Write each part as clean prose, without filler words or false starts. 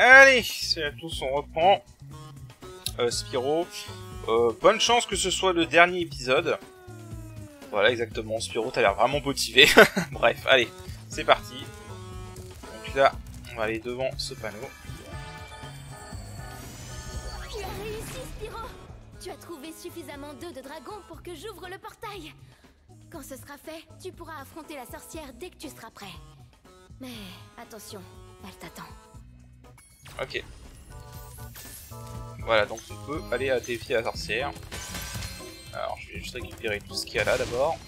Allez, c'est à tous, on reprend. Spyro. Bonne chance que ce soit le dernier épisode. Voilà, exactement. Spyro, t'as l'air vraiment motivé. Bref, allez, c'est parti. Donc là, on va aller devant ce panneau. Tu as réussi, Spyro! Tu as trouvé suffisamment d'œufs de dragon pour que j'ouvre le portail. Quand ce sera fait, tu pourras affronter la sorcière dès que tu seras prêt. Mais attention, elle t'attend. Ok. Voilà, donc on peut aller à défier la sorcière. Alors, je vais juste récupérer tout ce qu'il y a là d'abord.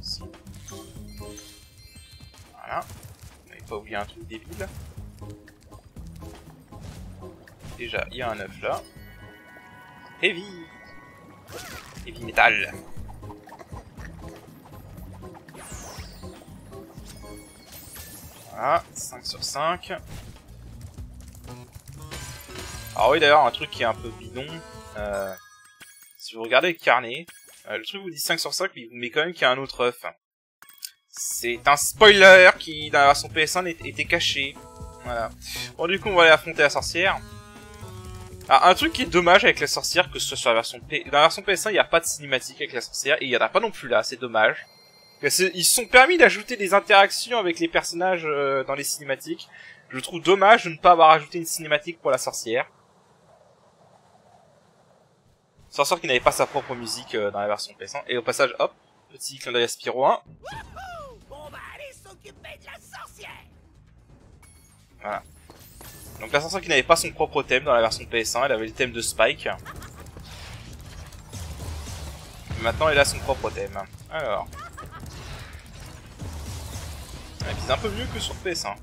Ici. Voilà. On n'avait pas oublié un truc débile. Déjà, il y a un œuf là. Heavy! Heavy metal! Voilà, 5 sur 5. Alors oui, d'ailleurs, un truc qui est un peu bidon. Si vous regardez le carnet, le truc vous dit 5 sur 5, mais il vous met quand même qu'il y a un autre œuf. C'est un spoiler qui, dans la version PS1, était caché. Voilà. Bon, du coup, on va aller affronter la sorcière. Alors, un truc qui est dommage avec la sorcière, que ce soit sur la version dans la version PS1, il n'y a pas de cinématique avec la sorcière, et il n'y en a pas non plus là, c'est dommage. Ils se sont permis d'ajouter des interactions avec les personnages dans les cinématiques. Je trouve dommage de ne pas avoir ajouté une cinématique pour la sorcière. Sorcière qui n'avait pas sa propre musique dans la version PS1. Et au passage, hop, petit clin d'œil à Spyro 1. On va aller s'occuper de la sorcière. Voilà. Donc la sorcière qui n'avait pas son propre thème dans la version PS1, elle avait le thème de Spike. Et maintenant elle a son propre thème. Alors. Elle vise un peu mieux que sur PS1.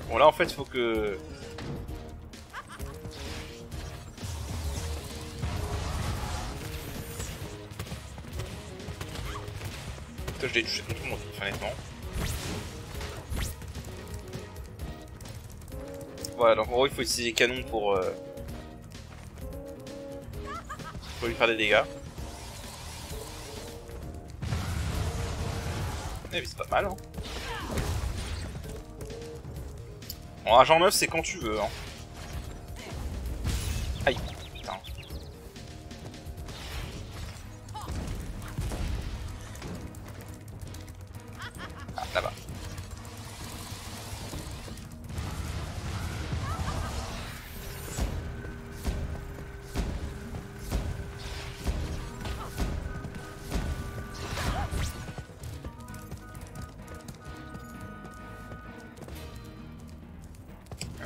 Bon là en fait il faut que... Putain, je l'ai touché contre mon truc honnêtement. Voilà, donc en gros il faut utiliser les canons pour lui faire des dégâts. Eh mais c'est pas mal hein. Bon, agent 9 c'est quand tu veux hein. Aïe, putain. Ah, là-bas.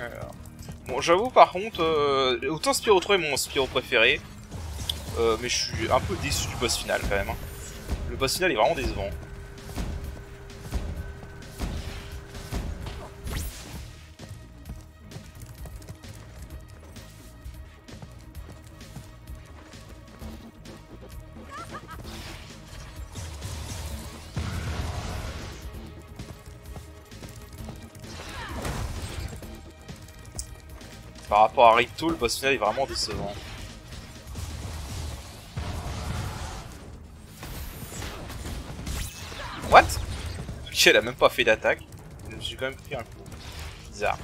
Alors. Bon, j'avoue par contre, autant Spyro 3 est mon Spyro préféré, mais je suis un peu déçu du boss final quand même. Hein. Le boss final est vraiment décevant. Par rapport à Rito, le boss final est vraiment décevant. What? Ok, elle a même pas fait d'attaque. Je me suis quand même pris un coup. Bizarre.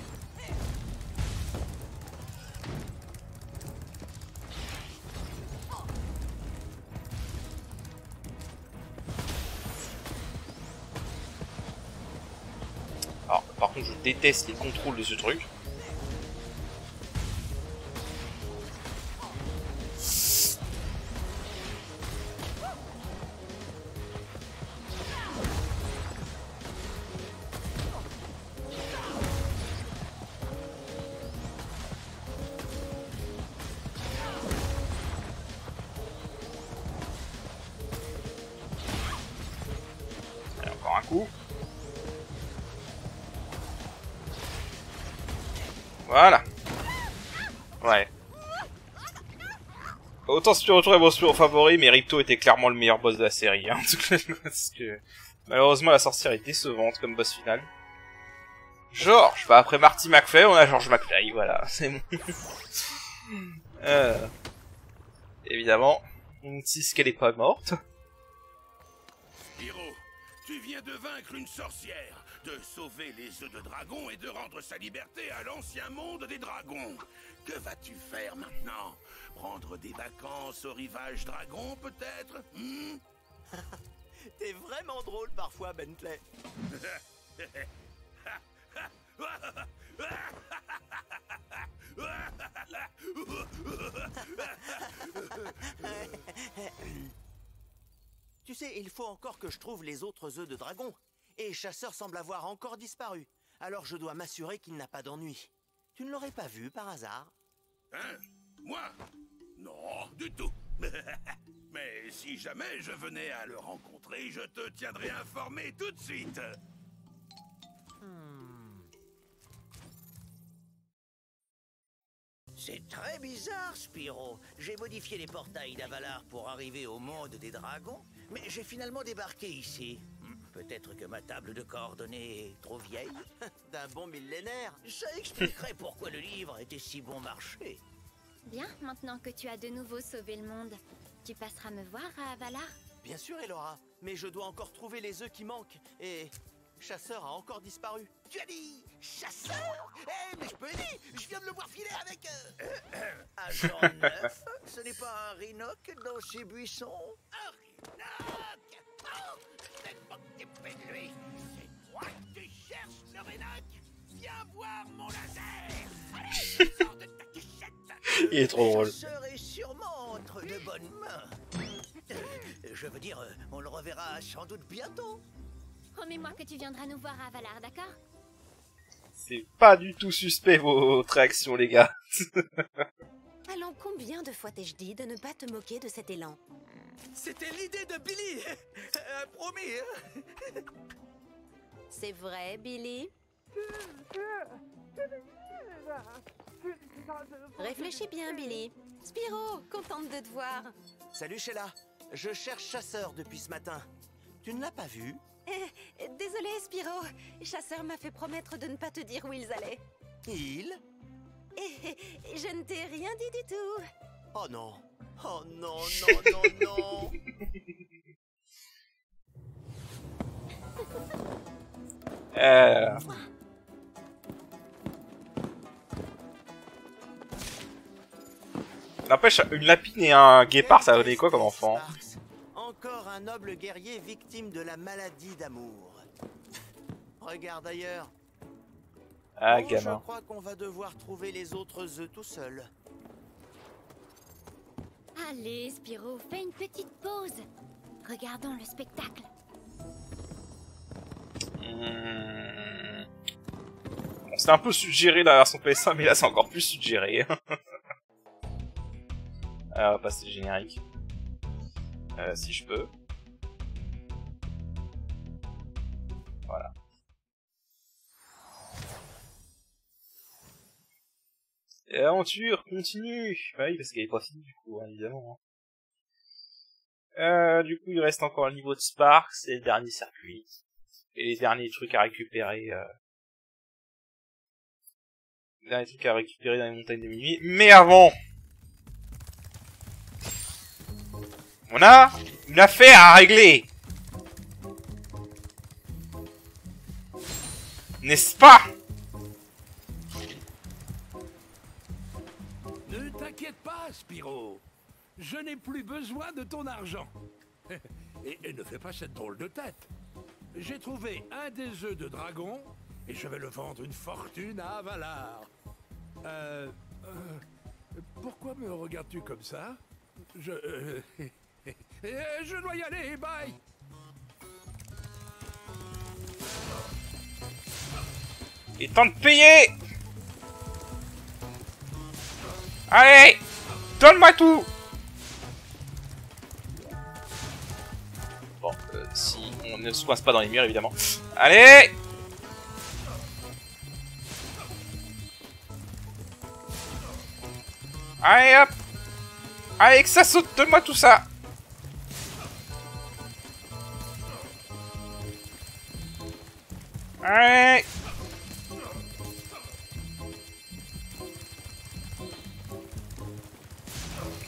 Alors, par contre, je déteste les contrôles de ce truc. Et encore un coup. Voilà. Ouais. Autant Spyro 3 est mon Spyro favori, mais Ripto était clairement le meilleur boss de la série. Hein, parce que malheureusement la sorcière est décevante comme boss final. George, bah après Marty McFly, on a George McFly, voilà, c'est bon. Évidemment, On dit qu'elle est pas morte. Spyro, tu viens de vaincre une sorcière, de sauver les œufs de dragon et de rendre sa liberté à l'ancien monde des dragons. Que vas-tu faire maintenant? Prendre des vacances au rivage dragon, peut-être? T'es vraiment drôle parfois, Bentley. Tu sais, il faut encore que je trouve les autres œufs de dragon. Et Chasseur semble avoir encore disparu. Alors je dois m'assurer qu'il n'a pas d'ennui. Tu ne l'aurais pas vu par hasard? Hein? Moi? Non, du tout. Mais si jamais je venais à le rencontrer, je te tiendrai informé tout de suite. C'est très bizarre, Spyro. J'ai modifié les portails d'Avalar pour arriver au monde des dragons, mais j'ai finalement débarqué ici. Peut-être que ma table de coordonnées est trop vieille. D'un bon millénaire. Ça expliquerait pourquoi le livre était si bon marché. Bien, maintenant que tu as de nouveau sauvé le monde, tu passeras me voir à Avalar? Bien sûr, Elora, mais je dois encore trouver les œufs qui manquent, et Chasseur a encore disparu. Tu as dit chasseur? Eh, mais je peux aider. Je viens de le voir filer avec... Agent 9, ce n'est pas un Rhinoc dans ces buissons? Un Rhinoc! Oh, c'est pas que tu fais de lui. C'est toi que tu cherches, le Rhinoc? Viens voir mon laser. Allez, sors de ta cachette. Il est trop drôle. Le chasseur est sûrement entre de bonnes mains. Je veux dire, on le reverra sans doute bientôt. Promets-moi que tu viendras nous voir à Avalar, d'accord? C'est pas du tout suspect votre réaction, les gars. Allons, combien de fois t'ai-je dit de ne pas te moquer de cet élan? C'était l'idée de Billy. Promis. C'est vrai, Billy? Réfléchis bien, Billy. Spyro, contente de te voir. Salut Sheila. Je cherche Chasseur depuis ce matin. Tu ne l'as pas vu? Désolé, Spyro. Chasseur m'a fait promettre de ne pas te dire où ils allaient. Il? Et je ne t'ai rien dit du tout. Oh non. Oh non, non, non, non. N'empêche, une lapine et un guépard, ça donnait quoi comme enfant? Encore un noble guerrier victime de la maladie d'amour. Regarde ailleurs. Ah, Bon, gamin. je crois qu'on va devoir trouver les autres œufs tout seul. Allez, Spyro, fais une petite pause. Regardons le spectacle. Bon, c'était un peu suggéré dans la version PS1, mais là c'est encore plus suggéré. Alors, on va passer le générique. Si je peux. Voilà. Et l'aventure continue. Bah oui, parce qu'elle est pas finie du coup, hein, évidemment. Du coup, il reste encore le niveau de Sparks et le dernier circuit. Et les derniers trucs à récupérer. Les derniers trucs à récupérer dans les montagnes de minuit. Mais avant, on a une affaire à régler. N'est-ce pas? Ne t'inquiète pas, Spyro. Je n'ai plus besoin de ton argent. Et ne fais pas cette drôle de tête. J'ai trouvé un des œufs de dragon et je vais le vendre une fortune à Avalar. Pourquoi me regardes-tu comme ça? Je dois y aller, bye. Il est temps de payer. Allez, donne-moi tout. Bon, si on ne se coince pas dans les murs, évidemment. Allez. Allez, hop. Allez, que ça saute, donne-moi tout ça. Allez.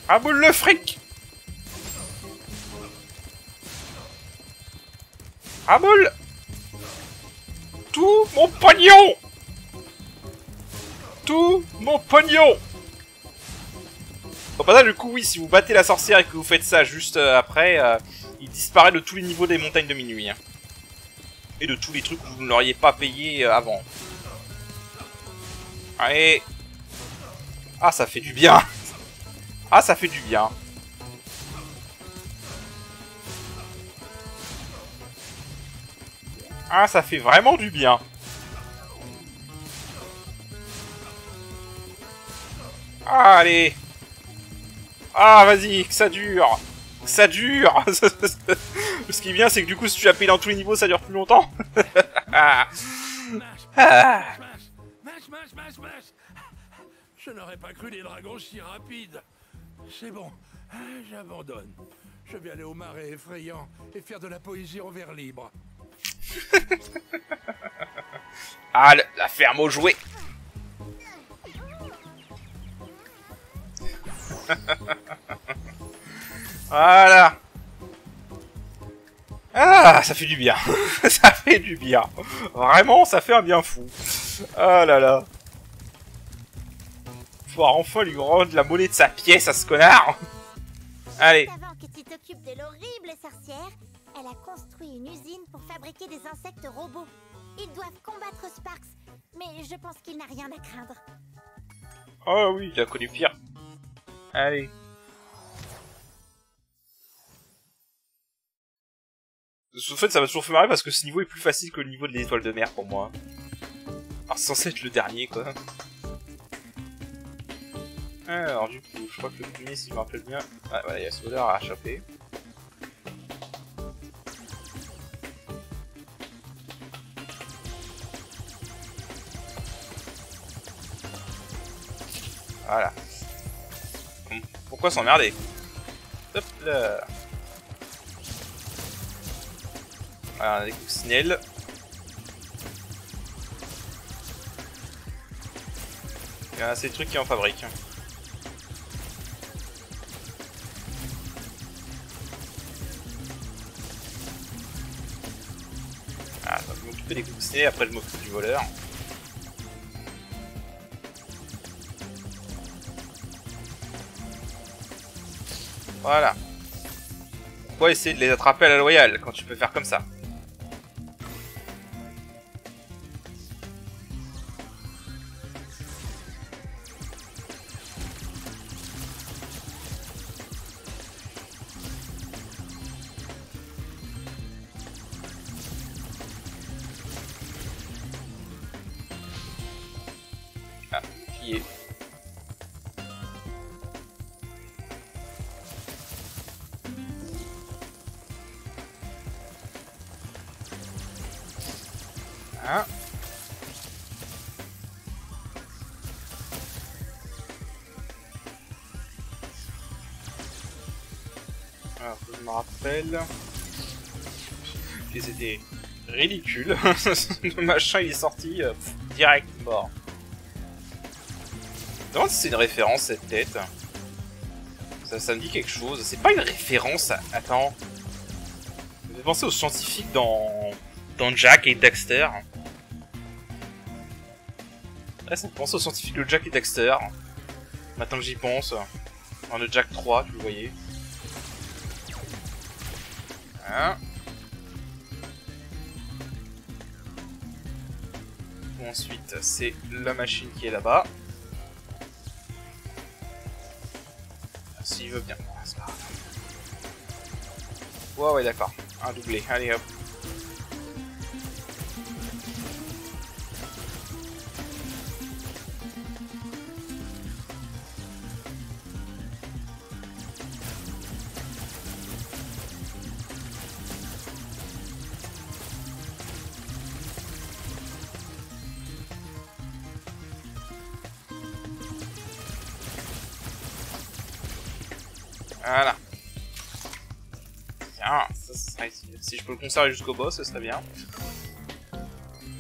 Ah, boule le fric. Ah bol! Tout mon pognon! Tout mon pognon! Au passage, du coup, oui, si vous battez la sorcière et que vous faites ça juste après, il disparaît de tous les niveaux des montagnes de minuit. Hein. Et de tous les trucs que vous ne l'auriez pas payé avant. Allez! Ah, ça fait du bien! Ah, ça fait du bien! Ah, ça fait vraiment du bien! Ah, allez! Ah, vas-y, que ça dure! Que ça dure! Ce qui est bien, c'est que du coup, si tu l'as payé dans tous les niveaux, ça dure plus longtemps! Je n'aurais pas cru les dragons si rapides. C'est bon, j'abandonne. Je vais aller au marais effrayant et faire de la poésie en vers libre. Ah, la ferme aux jouets! Voilà! Ah, ça fait du bien! Ça fait du bien! Vraiment, ça fait un bien fou! Ah là là! Pouvoir enfin lui rendre la monnaie de sa pièce à ce connard! Allez! Avant que tu t'occupes de l'horrible sorcière, elle a construit une usine pour fabriquer des insectes robots. Ils doivent combattre Sparks, mais je pense qu'il n'a rien à craindre. Oh oui, il a connu pire. Allez. En fait, ça m'a toujours fait marrer parce que ce niveau est plus facile que le niveau de l'étoile de mer pour moi. Alors, c'est censé être le dernier, quoi. Alors, du coup, je crois que le premier, si je me rappelle bien... Ah, voilà, il y a ce voleur à choper. Voilà. Pourquoi s'emmerder? Hop là. Voilà, on a des coccinelles. Il y a ces trucs qui en fabriquent. Ah, donc je vais m'occuper des coccinelles, après je m'occupe du voleur. Voilà. Pourquoi essayer de les attraper à la loyale quand tu peux faire comme ça? Ah, qui est... Ah. Alors, je me rappelle que c'était ridicule. Le machin il est sorti direct mort. Je me demande si c'est une référence cette tête. Ça me dit quelque chose. C'est pas une référence à... Attends. Je vais penser aux scientifiques dans Jack et Daxter. Ouais, ça me pense aux scientifiques de Jack et Daxter. Maintenant que j'y pense. Dans le Jack 3, tu le voyais. Hein. Bon, ensuite, c'est la machine qui est là-bas. S'il veut bien. C'est pas grave. Ouais, ouais, d'accord. Un doublé. Allez, hop. Voilà. Tiens, ça serait... Si je peux le conserver jusqu'au boss, ce serait bien.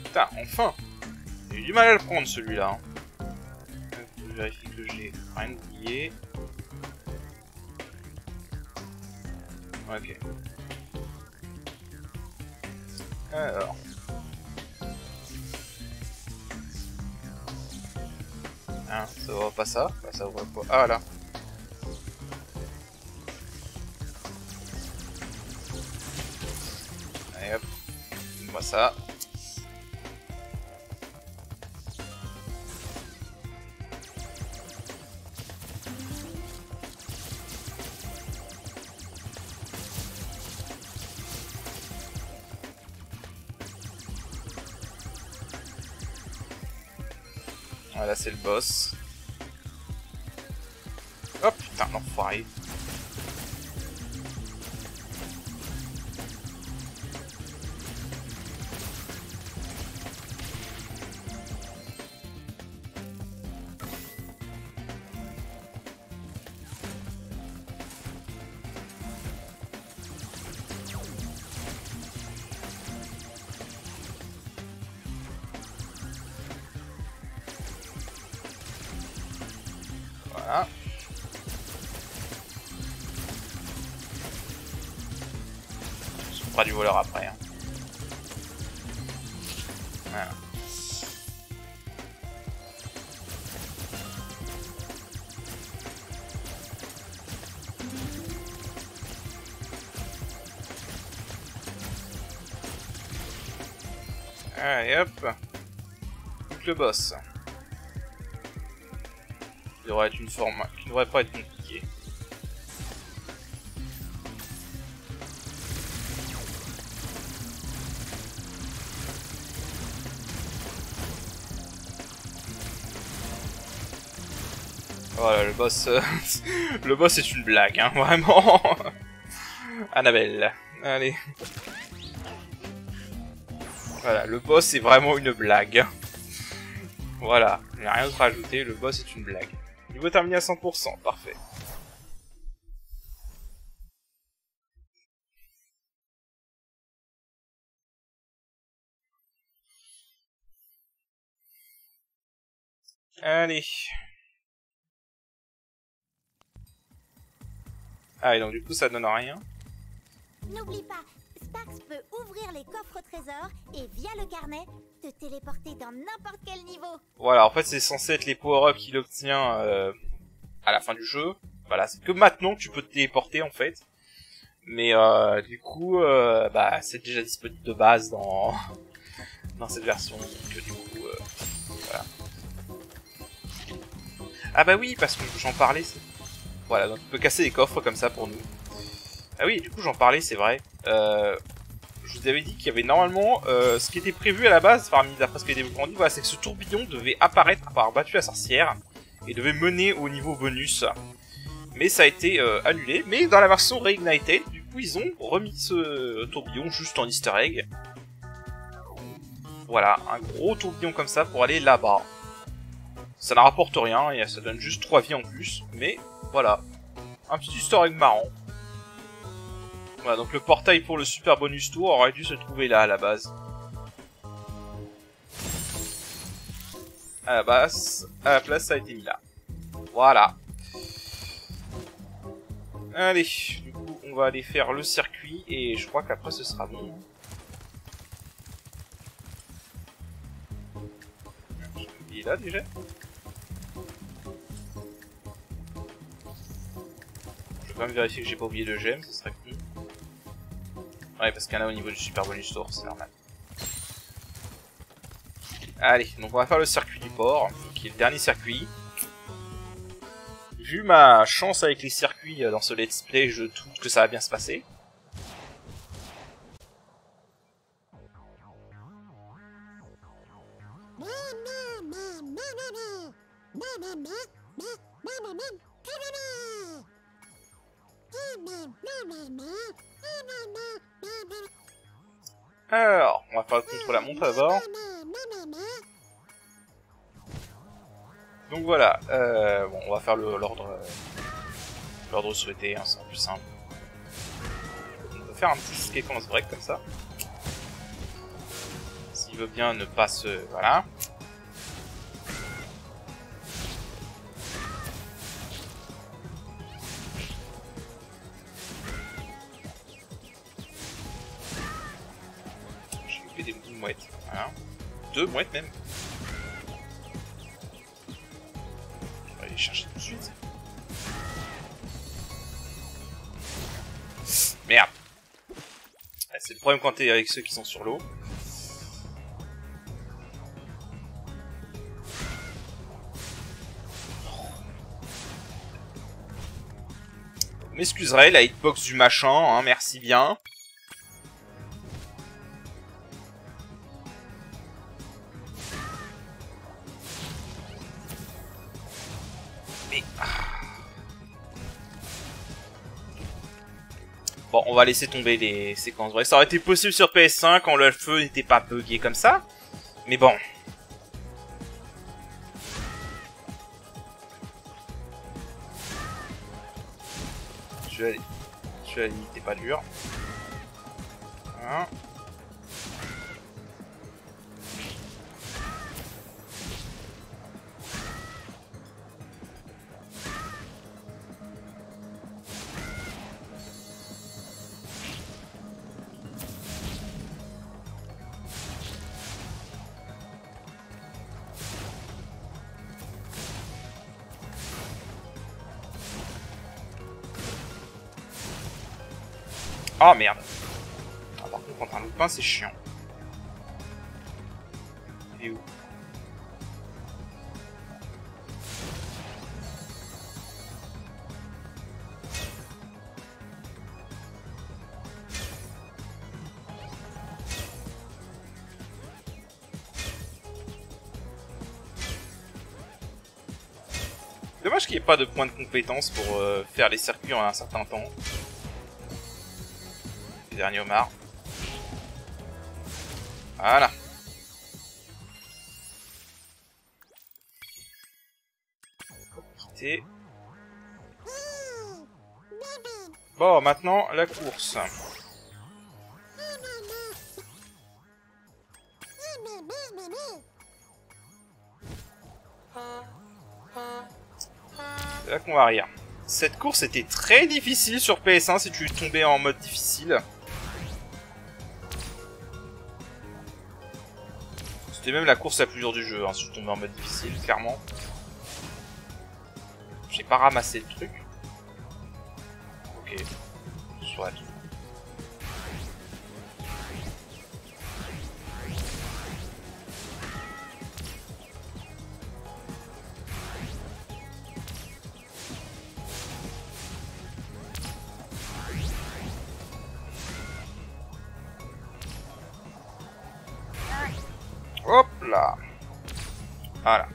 Putain, enfin! J'ai eu du mal à le prendre celui-là. Je vérifie que j'ai rien oublié. Ok. Alors. Hein, ça va pas ça? Bah, ça va pas. Ah là. Allez hop. On voit ça. Voilà, c'est le boss. Oh putain, l'enfoiré. Voilà. On fera du voleur après. Hein. Voilà. Allez hop. Donc le boss. Il devrait être une forme qui ne devrait pas être compliquée. Voilà, le boss, le boss est une blague, hein, vraiment. Annabelle, allez. Voilà, le boss est vraiment une blague. Voilà, il n'y a rien d'autre à ajouter, le boss est une blague. Niveau terminé à 100%, parfait. Allez. Ah, et donc du coup ça donne rien. N'oublie pas, Sparx peut ouvrir les coffres trésors et via le carnet, te téléporter dans n'importe quel niveau. Voilà, en fait c'est censé être les power-ups qu'il obtient à la fin du jeu. Voilà, c'est que maintenant que tu peux te téléporter en fait. Mais du coup, bah c'est déjà disponible de base dans cette version. Donc du coup, voilà. Ah bah oui, parce que j'en parlais. Voilà, donc on peut casser les coffres comme ça pour nous. Ah oui, du coup j'en parlais, c'est vrai. Je vous avais dit qu'il y avait normalement ce qui était prévu à la base, d'après ce qui a été dit, voilà, c'est que ce tourbillon devait apparaître après avoir battu la sorcière et devait mener au niveau bonus. Mais ça a été annulé. Mais dans la version Reignited, du coup ils ont remis ce tourbillon juste en easter egg. Voilà, un gros tourbillon comme ça pour aller là-bas. Ça ne rapporte rien, et ça donne juste 3 vies en plus, mais voilà, un petit easter egg marrant. Voilà, donc le portail pour le super bonus tour aurait dû se trouver là à la base. À la base, à la place ça a été mis là. Voilà. Allez, du coup on va aller faire le circuit, et je crois qu'après ce sera bon. Il est là déjà. Je vais quand même vérifier que j'ai pas oublié de gemme, ce serait cool. Ouais, parce qu'il y en a au niveau du super bonus tour, c'est normal. Allez, donc on va faire le circuit du port, qui est le dernier circuit. Vu ma chance avec les circuits dans ce let's play, je trouve que ça va bien se passer. Alors, on va faire le contre-la-montre d'abord. Donc voilà, bon, on va faire l'ordre souhaité, hein, c'est plus simple. On va faire un petit sequence break comme ça. S'il veut bien ne pas se... Voilà. une mouette. Voilà. 2 mouettes même. On va aller les chercher tout de suite. Merde. C'est le problème quand t'es avec ceux qui sont sur l'eau. Vous m'excuserez, la hitbox du machin, hein, merci bien. Mais... Bon, on va laisser tomber les séquences. Ouais, ça aurait été possible sur PS5 quand le feu n'était pas bugué comme ça. Mais bon. Celui-là, il était pas dur. Voilà. Ah merde. Ah, par contre, quand un loupin, c'est chiant. Et où? Dommage qu'il n'y ait pas de point de compétence pour faire les circuits en un certain temps. Dernier homard. Voilà. Quitter. Bon, maintenant la course. C'est là qu'on va rire. Cette course était très difficile sur PS1 si tu tombais en mode difficile. C'était même la course la plus dure du jeu, hein, si je tombais en mode difficile, clairement. J'ai pas ramassé le truc. Ok. Sur la tour. Hop là. Voilà.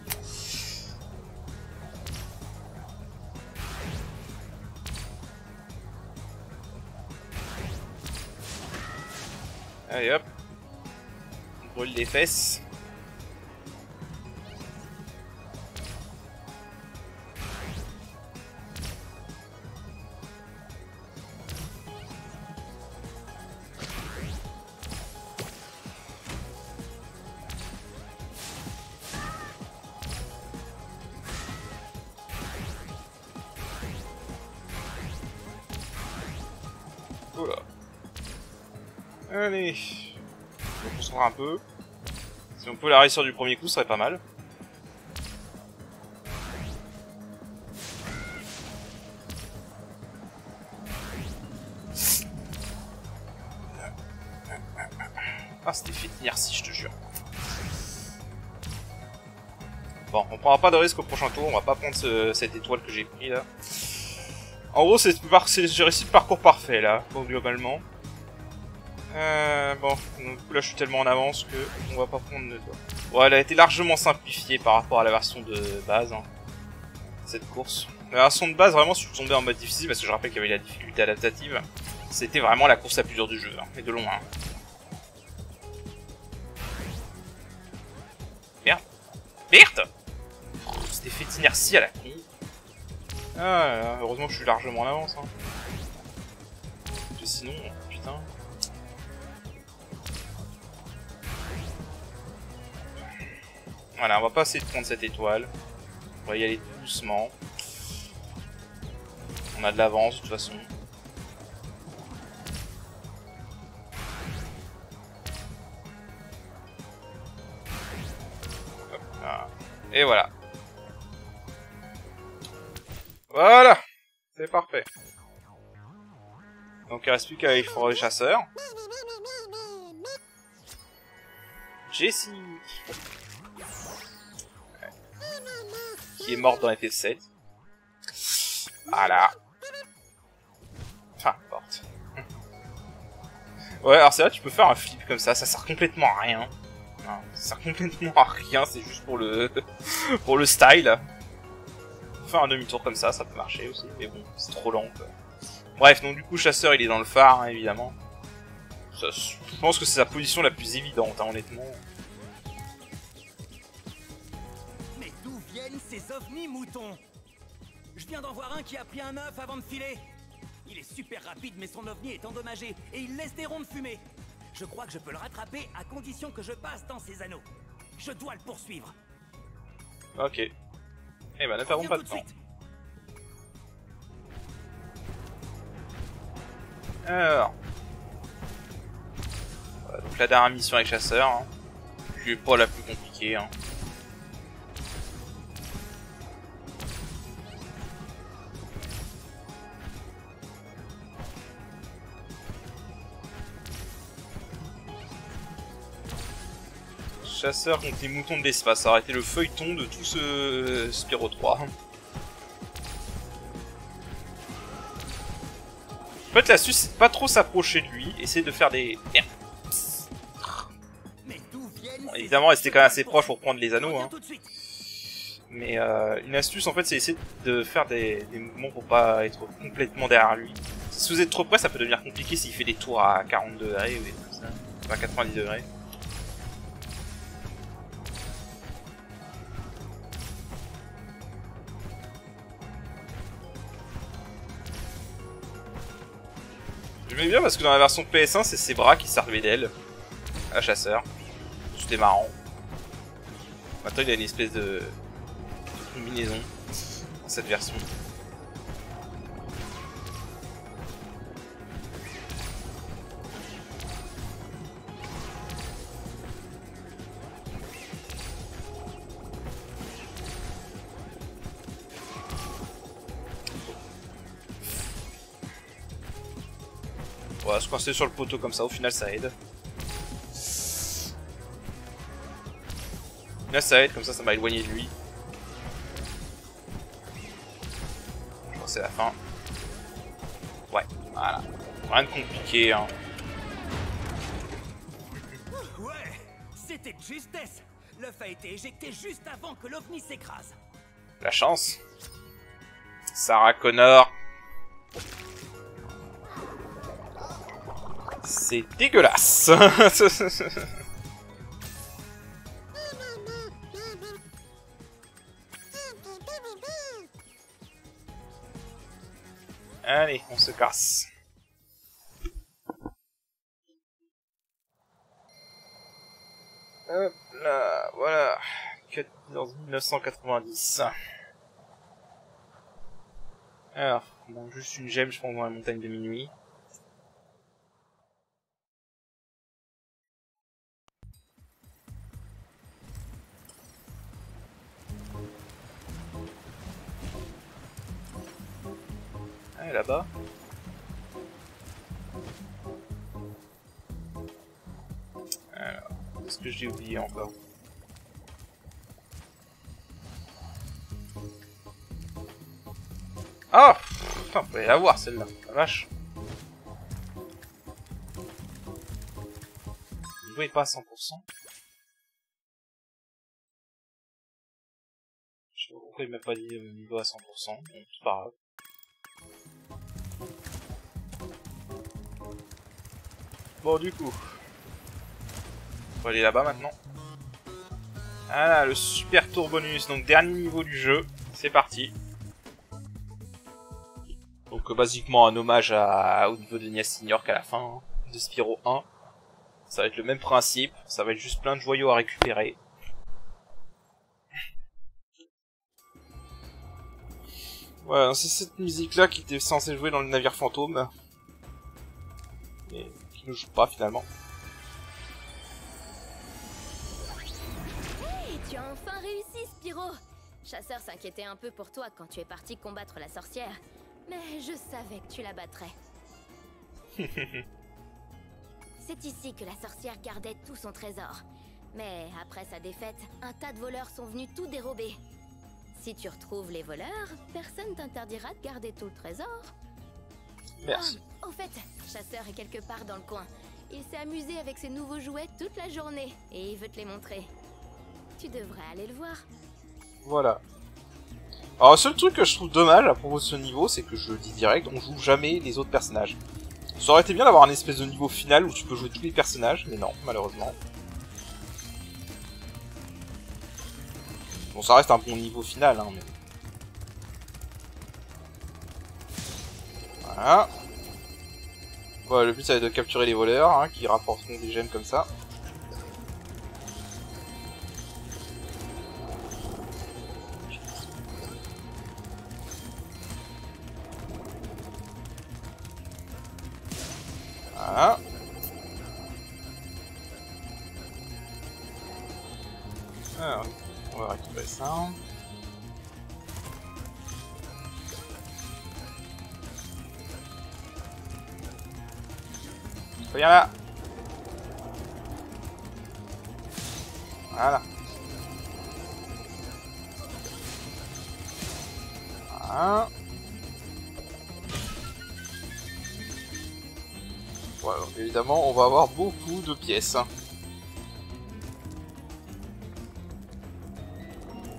Allez hop. On brûle les fesses. Oula. Allez. On se concentre un peu. Si on peut la réussir du premier coup, ce serait pas mal. Ah, c'était fait d'inertie, je te jure. Bon, on prendra pas de risque au prochain tour, on va pas prendre cette étoile que j'ai pris là. En gros, j'ai réussi le parcours parfait là, bon, globalement. Bon, donc là je suis tellement en avance que on va pas prendre de doigt. Bon, elle a été largement simplifiée par rapport à la version de base, hein, cette course. La version de base, vraiment, si tu tombais en mode difficile, parce que je rappelle qu'il y avait la difficulté adaptative, c'était vraiment la course la plus dure du jeu, hein, et de loin. Hein. Merde. Merde. C'était fait d'inertie à la con. Ah là, heureusement que je suis largement en avance. Hein. Parce que sinon, putain. Voilà, on va pas essayer de prendre cette étoile. On va y aller doucement. On a de l'avance de toute façon. Et voilà. Voilà. C'est parfait. Donc il reste plus qu'à aller pour les chasseurs. Jessie. Qui est morte dans FF7. Voilà. Enfin, porte. Ouais, alors c'est vrai, tu peux faire un flip comme ça sert complètement à rien. Non, ça sert complètement à rien, c'est juste pour le pour le style. Faire un demi-tour comme ça peut marcher aussi, mais bon, c'est trop lent quoi. Bref, donc du coup, chasseur il est dans le phare, hein, évidemment. Ça, je pense que c'est sa position la plus évidente, hein, honnêtement. Mais d'où viennent ces ovnis moutons? Je viens d'en voir un qui a pris un œuf avant de filer. Il est super rapide, mais son ovni est endommagé et il laisse des ronds de fumée. Je crois que je peux le rattraper à condition que je passe dans ses anneaux. Je dois le poursuivre. Ok. Eh ben, ne perdons pas de temps. Alors. Voilà, donc la dernière mission avec chasseur. Hein. Qui est pas la plus compliquée. Hein. Chasseur contre les moutons de l'espace, ça aurait été le feuilleton de tout ce Spyro 3. En fait, l'astuce, c'est de pas trop s'approcher de lui, essayer de faire des... Bon, évidemment, rester quand même assez proche pour prendre les anneaux. Hein. Mais une astuce, en fait, c'est essayer de faire des mouvements pour pas être complètement derrière lui. Si vous êtes trop près, ça peut devenir compliqué s'il fait des tours à 40 degrés ou des trucs comme ça, à 90 degrés. J'aimais bien parce que dans la version PS1, c'est ses bras qui servaient d'aile à chasseur. C'était marrant. Maintenant, il a une espèce de combinaison dans cette version. Voilà, se coincer sur le poteau comme ça, au final ça aide. Là ça aide, comme ça m'a éloigné de lui. Je crois que c'est la fin. Ouais, voilà. Rien de compliqué, hein. Ouais, c'était de justesse. L'œuf a été éjecté juste avant que l'ovni s'écrase. La chance. Sarah Connor. C'est dégueulasse. Allez, on se casse. Hop là, voilà. 1990. Alors, bon, juste une gemme, je pense, dans la montagne de minuit. Ah, là-bas. Alors, qu'est-ce que j'ai oublié encore? Ah, putain, on peut la voir celle-là, la vache. Le niveau est pas à 100%. Je sais pas pourquoi il m'a pas dit le niveau à 100%, donc c'est pas grave. Bon, du coup, on va aller là-bas maintenant. Ah, le super tour bonus, donc dernier niveau du jeu, c'est parti. Donc basiquement un hommage au niveau de Nia Senior qu'à la fin hein, de Spyro 1. Ça va être le même principe, ça va être juste plein de joyaux à récupérer. Voilà, c'est cette musique là qui était censée jouer dans le navire fantôme. Mais qui ne joue pas finalement. Hey, Tu as enfin réussi, Spyro. Chasseur s'inquiétait un peu pour toi quand tu es parti combattre la sorcière, mais je savais que tu la battrais. C'est ici que la sorcière gardait tout son trésor. Mais après sa défaite, un tas de voleurs sont venus tout dérober. Si tu retrouves les voleurs, personne t'interdira de garder tout le trésor. Merci. Au fait, Chasseur est quelque part dans le coin. Il s'est amusé avec ses nouveaux jouets toute la journée et il veut te les montrer. Tu devrais aller le voir. Voilà. Alors le seul truc que je trouve dommage à propos de ce niveau, c'est que je le dis direct, on joue jamais les autres personnages. Ça aurait été bien d'avoir un espèce de niveau final où tu peux jouer tous les personnages, mais non, malheureusement. Bon, ça reste un bon niveau final, hein, mais... Voilà. Voilà, le but ça va être de capturer les voleurs, hein, qui rapporteront des gemmes comme ça. Voilà. Alors, on va récupérer ça. Viens là. Voilà. Voilà. Voilà, donc évidemment, on va avoir beaucoup de pièces.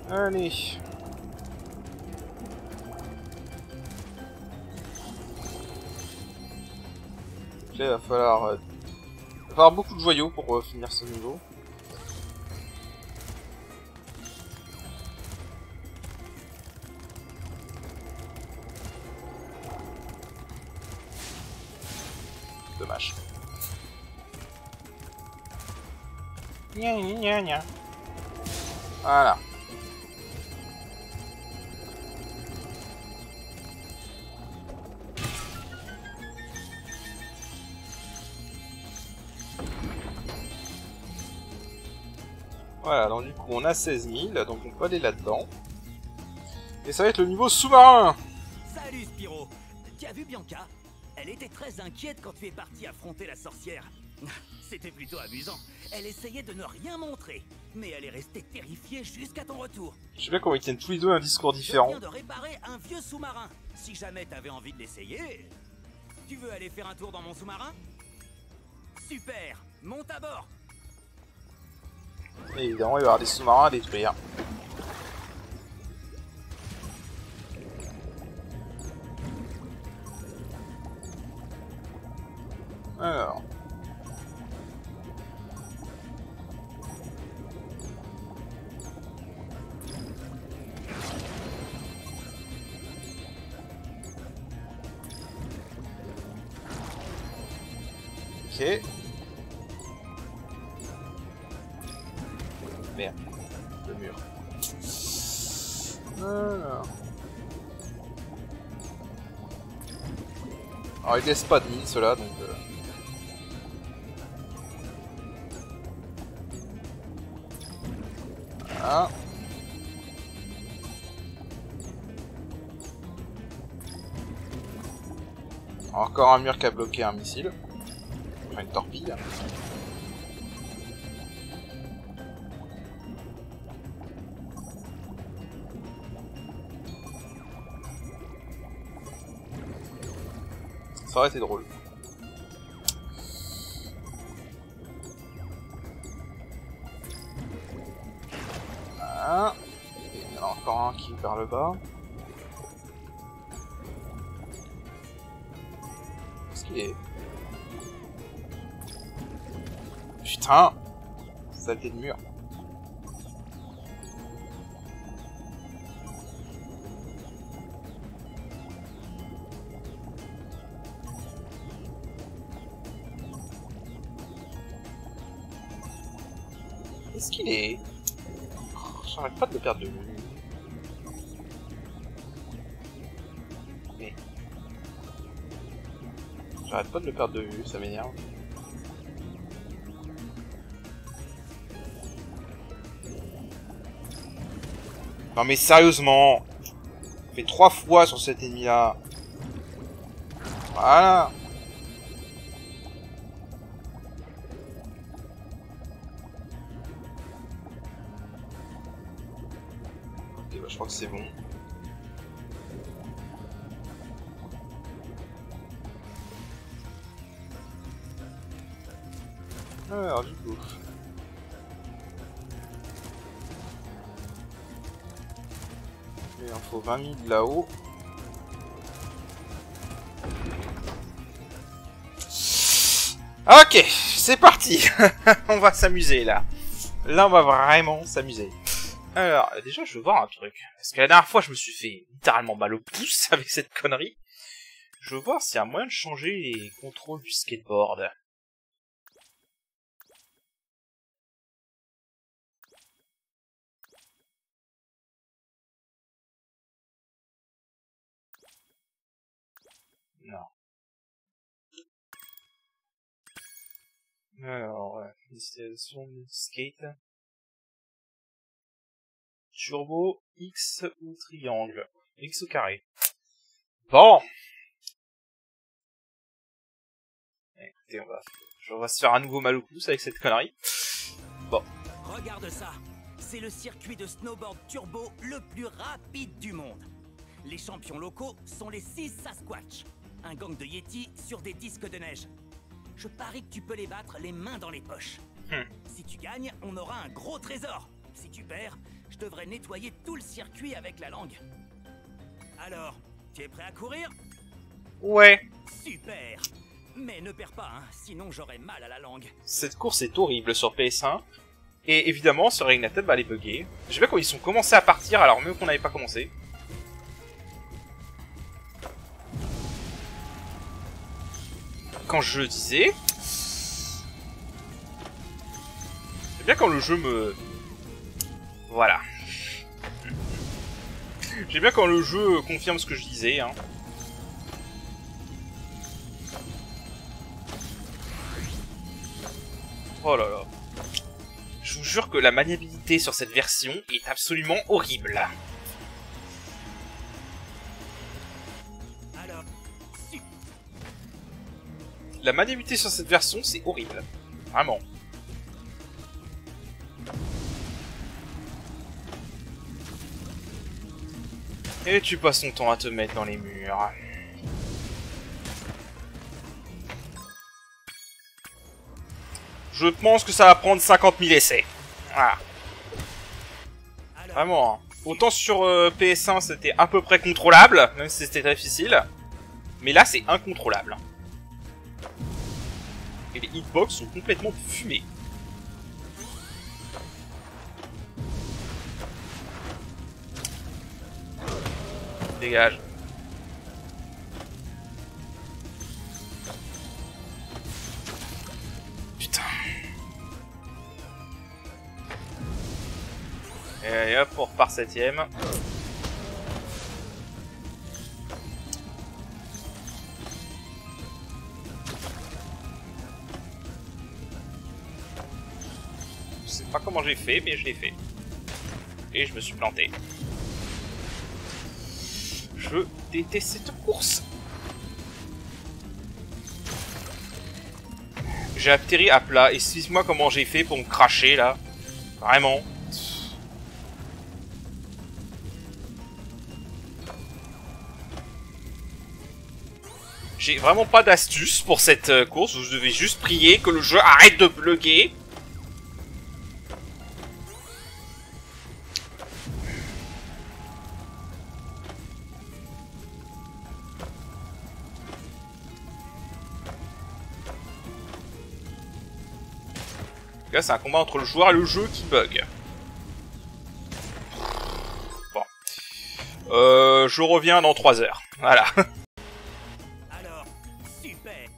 Allez. Là, il va falloir beaucoup de joyaux pour finir ce niveau. Dommage. Gna gna gna gna. Voilà. Voilà, donc du coup on a 16 000, donc on peut aller là-dedans. Et ça va être le niveau sous-marin. Salut Spyro. Tu as vu Bianca? Elle était très inquiète quand tu es parti affronter la sorcière. C'était plutôt amusant. Elle essayait de ne rien montrer, mais elle est restée terrifiée jusqu'à ton retour. Je sais bien comment ils tiennent tous les deux un discours différent. Je viens de réparer un vieux sous-marin. Si jamais t'avais envie de l'essayer... Tu veux aller faire un tour dans mon sous-marin? Super. Monte à bord. Et évidemment, il va y avoir des sous-marins à détruire. Alors. Ok. Merde. Le mur. Alors il laisse pas de mine ceux-là, donc... Voilà. Encore un mur qui a bloqué un missile. Enfin une torpille. Ça aurait été drôle. Voilà. Et il y en a encore un qui est vers le bas. Qu'est-ce qu'il est? Putain! Saleté de mur. Qu'est-ce qu'il est? J'arrête pas de le perdre de vue. Mais... J'arrête pas de le perdre de vue, ça m'énerve. Non mais sérieusement. On fait 3 fois sur cet ennemi là. Voilà. Ok, bah je crois que c'est bon. Alors du coup... Il en faut 20 000 là-haut. Ok, c'est parti. On va s'amuser là. Là, on va vraiment s'amuser. Alors, déjà, je veux voir un truc. Parce que la dernière fois, je me suis fait littéralement mal au pouce avec cette connerie. Je veux voir s'il y a moyen de changer les contrôles du skateboard. Non. Alors, destination de skate. Turbo, X ou triangle. X au carré. Bon. Écoutez, on va se faire un nouveau mal au pouce avec cette connerie. Bon. Regarde ça. C'est le circuit de snowboard turbo le plus rapide du monde. Les champions locaux sont les 6 Sasquatch. Un gang de Yeti sur des disques de neige. Je parie que tu peux les battre les mains dans les poches. Si tu gagnes, on aura un gros trésor. Si tu perds, je devrais nettoyer tout le circuit avec la langue. Alors, tu es prêt à courir? Ouais. Super. Mais ne perds pas, hein, sinon j'aurai mal à la langue. Cette course est horrible sur PS1. Et évidemment, sur Ignited, bah, elle est buggée. Je sais pas quand ils sont commencés à partir, alors mieux qu'on n'avait pas commencé. Quand je le disais... C'est bien quand le jeu me... Voilà. J'aime bien quand le jeu confirme ce que je disais, hein. Oh là là. Je vous jure que la maniabilité sur cette version est absolument horrible. Alors, si... La maniabilité sur cette version, c'est horrible. Vraiment. Et tu passes ton temps à te mettre dans les murs. Je pense que ça va prendre 50 000 essais. Voilà. Vraiment. Hein. Autant sur PS1 c'était à peu près contrôlable, même si c'était très difficile. Mais là c'est incontrôlable. Et les hitbox sont complètement fumés. Dégage. Putain. Et hop, on repart 7ème. Je sais pas comment j'ai fait, mais je l'ai fait. Et je me suis planté. Je déteste cette course. J'ai atterri à plat. Excuse-moi comment j'ai fait pour me cracher là. Vraiment. J'ai vraiment pas d'astuce pour cette course. Vous devez juste prier que le jeu arrête de bugger. Là, c'est un combat entre le joueur et le jeu qui bug. Bon. Je reviens dans 3 heures. Voilà. Alors, super.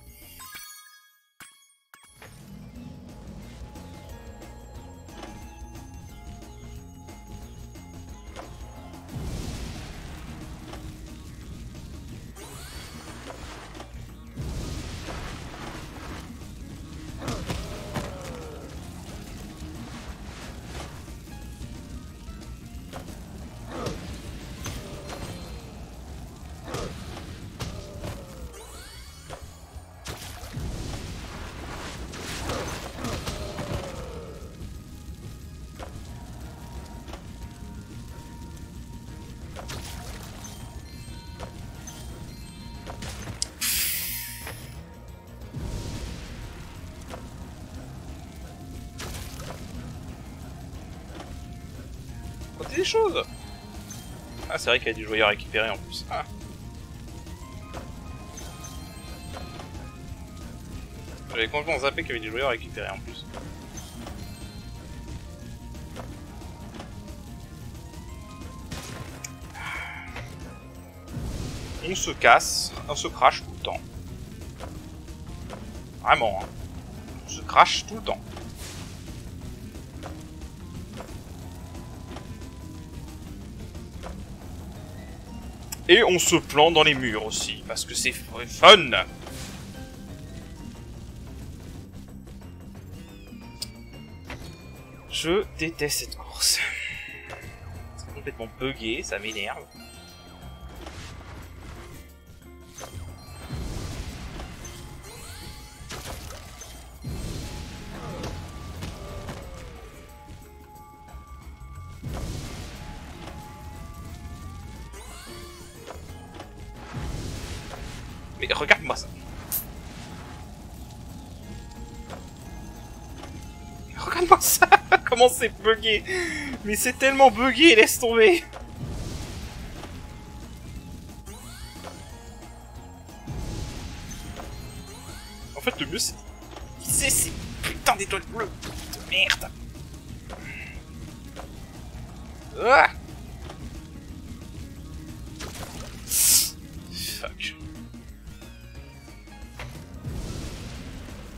des choses. Ah, c'est vrai qu'il y a des joyaux à récupérer en plus. Ah. J'avais complètement zappé qu'il y avait des joyaux à récupérer en plus. On se casse, on se crache tout le temps. Vraiment, hein. On se crache tout le temps. Et on se plante dans les murs aussi, parce que c'est fun. Je déteste cette course. C'est complètement buggé, ça m'énerve. Mais regarde-moi ça. Regarde-moi ça. Comment c'est bugué. Mais c'est tellement bugué, laisse tomber. En fait, le mieux, c'est viser ces putains d'étoiles bleues. De merde. Ah. Fuck.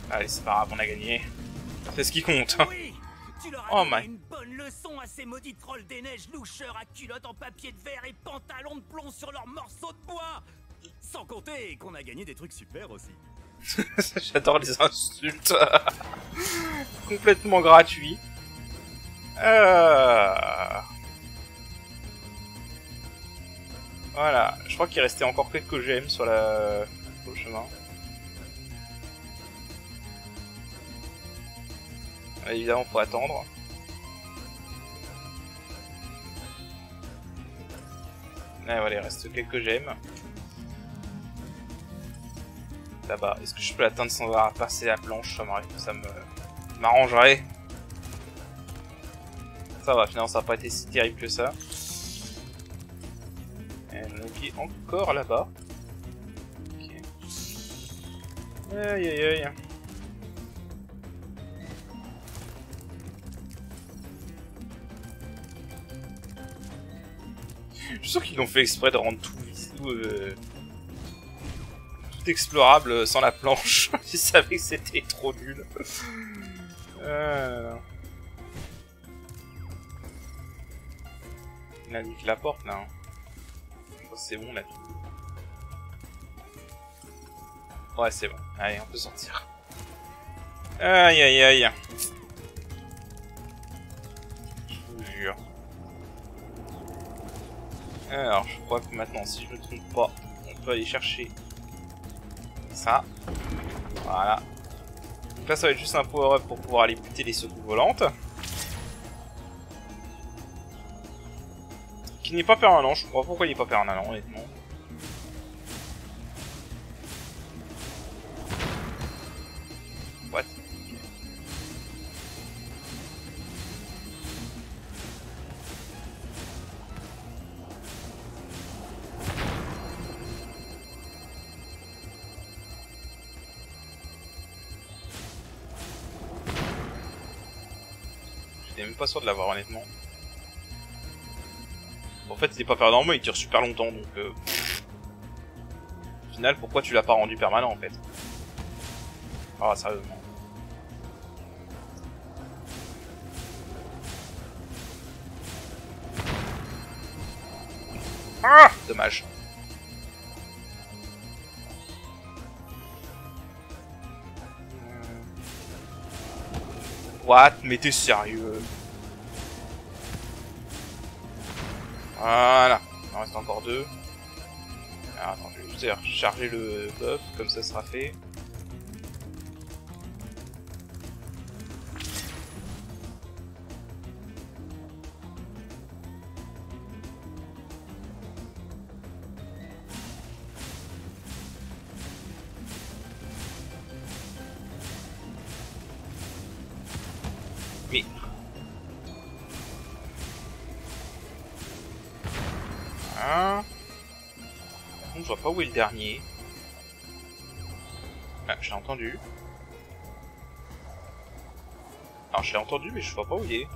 Allez, c'est pas grave, on a gagné. C'est ce qui compte. Oui, tu leur as Oh donné my. une bonne leçon à ces maudits trolls des neiges loucheurs à culottes en papier de verre et pantalons de plomb sur leurs morceaux de bois. Sans compter qu'on a gagné des trucs super aussi. J'adore les insultes. Complètement gratuit. Voilà, je crois qu'il restait encore quelques gemmes sur le chemin. Évidemment, faut attendre. Ah, voilà, il reste quelques gemmes. Là-bas, est-ce que je peux l'atteindre sans avoir à passer la planche? Ça m'arrangerait. Ça va, finalement, ça n'a pas été si terrible que ça. Et on est encore là-bas. Ok. Aïe aïe aïe. Je suis sûr qu'ils l'ont fait exprès de rendre tout explorable sans la planche. Ils savaient que c'était trop nul. Il indique la porte là. Je pense que c'est bon là. Ouais, c'est bon. Allez, on peut sortir. Aïe aïe aïe. Je vous jure. Alors, je crois que maintenant, si je me trompe pas, on peut aller chercher ça. Voilà. Donc là, ça va être juste un power-up pour pouvoir aller buter les secoues volantes. Qui n'est pas permanent, je comprends pas pourquoi il n'est pas permanent, honnêtement. What? J'étais même pas sûr de l'avoir, honnêtement. En fait, il est pas permanent, mais il tire super longtemps, donc... Au final, pourquoi tu l'as pas rendu permanent, en fait? Ah, sérieusement. Ah! Dommage. What? Mais t'es sérieux? Voilà. Il en reste encore deux. Alors, attends, je vais juste charger le buff, comme ça sera fait. Mais... Voilà. Par contre, je vois pas où est le dernier. Ah, je l'ai entendu. Alors, je l'ai entendu, mais je vois pas où il est.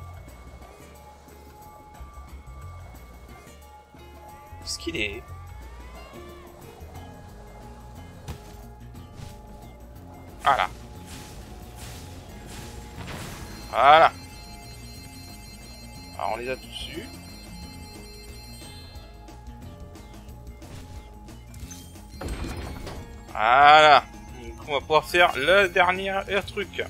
Où est-ce qu'il est? Voilà. Voilà. Alors, on les a tous eus. Voilà. Donc, on va pouvoir faire le dernier truc. Je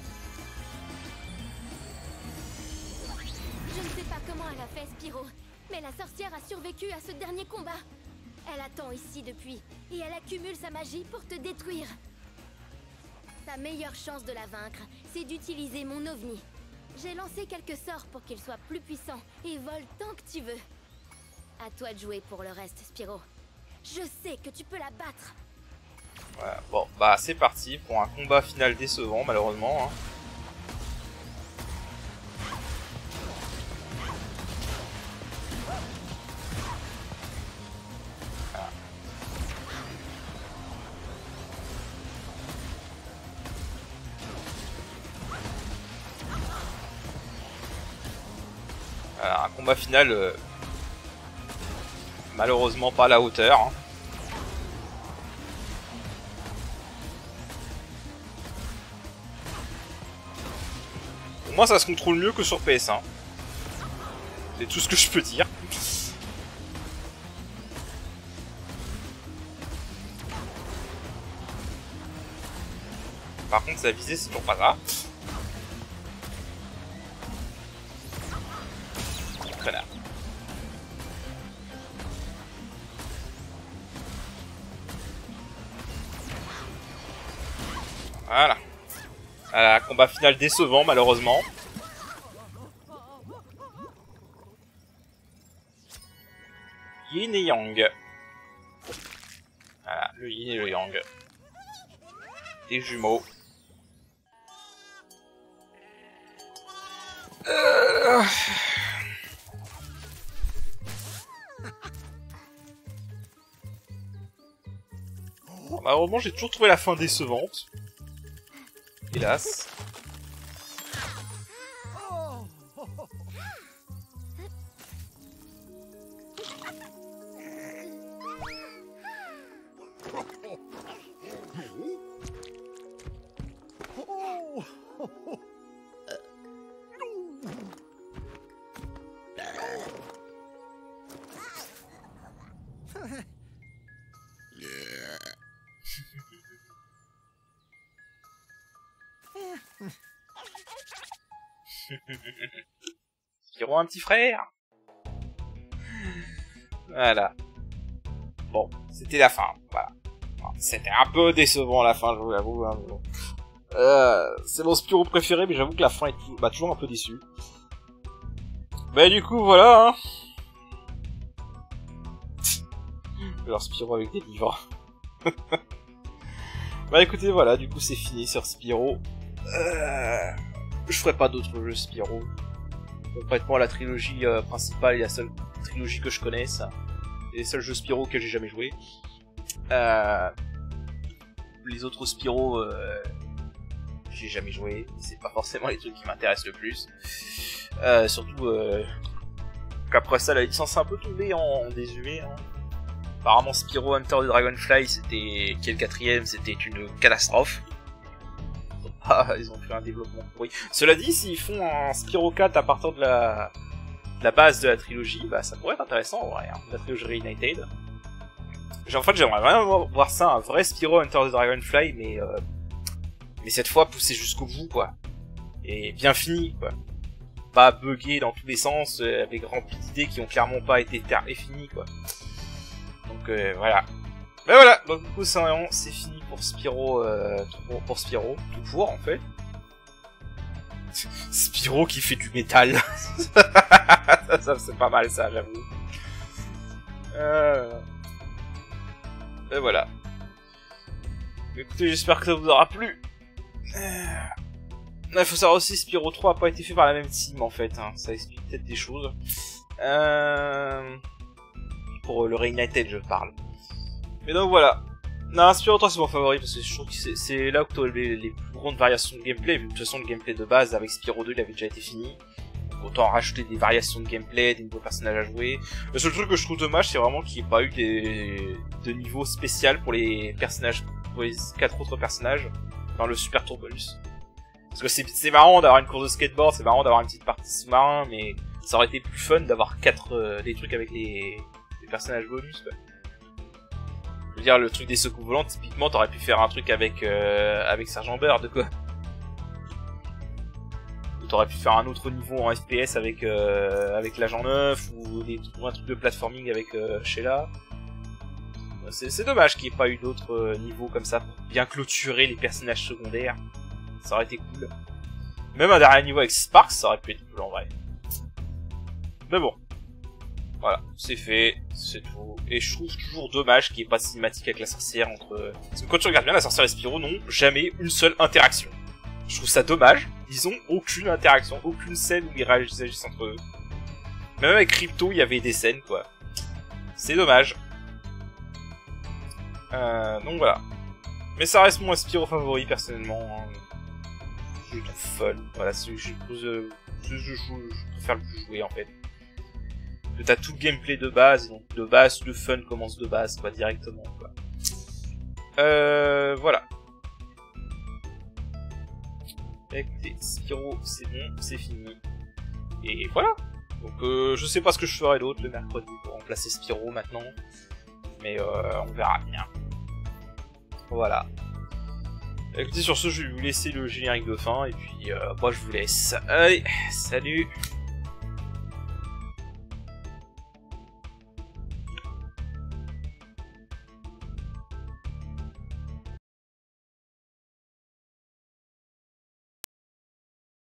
ne sais pas comment elle a fait, Spyro, mais la sorcière a survécu à ce dernier combat. Elle attend ici depuis, et elle accumule sa magie pour te détruire. Ta meilleure chance de la vaincre, c'est d'utiliser mon ovni. J'ai lancé quelques sorts pour qu'il soit plus puissant et vole tant que tu veux. À toi de jouer pour le reste, Spyro. Je sais que tu peux la battre. Voilà. Bon, bah c'est parti pour un combat final décevant, malheureusement. Hein. Un combat final malheureusement pas à la hauteur. Hein. Au moins ça se contrôle mieux que sur PS1. C'est tout ce que je peux dire. Par contre sa visée c'est toujours pas ça. Connard. Voilà. Voilà, combat final décevant malheureusement. Yin et Yang. Voilà, le Yin et le Yang. Des jumeaux. Malheureusement, j'ai toujours trouvé la fin décevante. Hélas. Spyro a un petit frère. Voilà. Bon, c'était la fin. Voilà. C'était un peu décevant la fin, je vous l'avoue. Hein, bon. C'est mon Spyro préféré, mais j'avoue que la fin est toujours un peu déçue. Bah du coup, voilà. Hein. Alors Spyro avec des livres. Bah écoutez, voilà, du coup c'est fini sur Spyro. Je ferai pas d'autres jeux Spyro. Complètement la trilogie principale est la seule trilogie que je connaisse. Et les seuls jeux Spyro auxquels j'ai jamais joué. Les autres Spyro, j'ai jamais joué. C'est pas forcément les trucs qui m'intéressent le plus. Surtout qu'après ça la licence a un peu tombé en désuet. Hein. Apparemment Spyro Hunter the Dragonfly, qui est le quatrième, c'était une catastrophe. Ah, ils ont fait un développement pourri. Cela dit, s'ils font un Spyro 4 à partir de la base de la trilogie, bah ça pourrait être intéressant en vrai, hein, la trilogie Reunited. En fait, j'aimerais vraiment voir ça, un vrai Spyro Hunter the Dragonfly, mais cette fois poussé jusqu'au bout, quoi. Et bien fini, quoi. Pas buggé dans tous les sens, avec rempli d'idées qui ont clairement pas été finies, quoi. Donc voilà. Mais voilà, donc du coup c'est fini pour Spyro, tout court en fait. Spyro qui fait du métal. ça c'est pas mal ça, j'avoue. Et voilà. Écoutez, j'espère que ça vous aura plu. Il faut savoir aussi, Spyro 3 a pas été fait par la même team en fait, hein. Ça explique peut-être des choses. pour le Reignited, je parle. Mais donc voilà. Non, Spyro 3 c'est mon favori parce que je trouve que c'est là où tu as les plus grandes variations de gameplay. Vu que de toute façon le gameplay de base avec Spyro 2 il avait déjà été fini. Donc autant rajouter des variations de gameplay, des nouveaux personnages à jouer. Le seul truc que je trouve dommage c'est vraiment qu'il n'y ait pas eu de niveau spécial pour les personnages, pour les 4 autres personnages dans le Super Turbolus. Parce que c'est marrant d'avoir une course de skateboard, c'est marrant d'avoir une petite partie sous-marin, mais ça aurait été plus fun d'avoir des trucs avec les personnages bonus quoi. Je veux dire, le truc des secours volants, typiquement, t'aurais pu faire un truc avec Sergent Bird, quoi. Ou t'aurais pu faire un autre niveau en FPS avec l'agent 9, ou un truc de platforming avec Sheila. C'est dommage qu'il n'y ait pas eu d'autres niveaux comme ça pour bien clôturer les personnages secondaires. Ça aurait été cool. Même un dernier niveau avec Sparks, ça aurait pu être cool en vrai. Mais bon. Voilà, c'est fait, c'est tout. Et je trouve toujours dommage qu'il n'y ait pas de cinématique avec la sorcière entre... Parce que quand tu regardes bien, la sorcière et Spyro n'ont jamais une seule interaction. Je trouve ça dommage. Ils ont aucune interaction, aucune scène où ils réagissent entre eux. Même avec Crypto, il y avait des scènes, quoi. C'est dommage. Donc voilà. Mais ça reste mon Spyro favori, personnellement. Je le trouve fun. Voilà, c'est je préfère le plus jouer, en fait. Que t'as tout le gameplay de base, et donc de base, le fun commence de base, quoi, directement, quoi. Voilà. Écoutez, Spyro, c'est bon, c'est fini. Et voilà. Donc, je sais pas ce que je ferai d'autre le mercredi pour remplacer Spyro maintenant. Mais, on verra bien. Voilà. Écoutez, sur ce, je vais vous laisser le générique de fin, et puis, moi, je vous laisse. Allez, salut!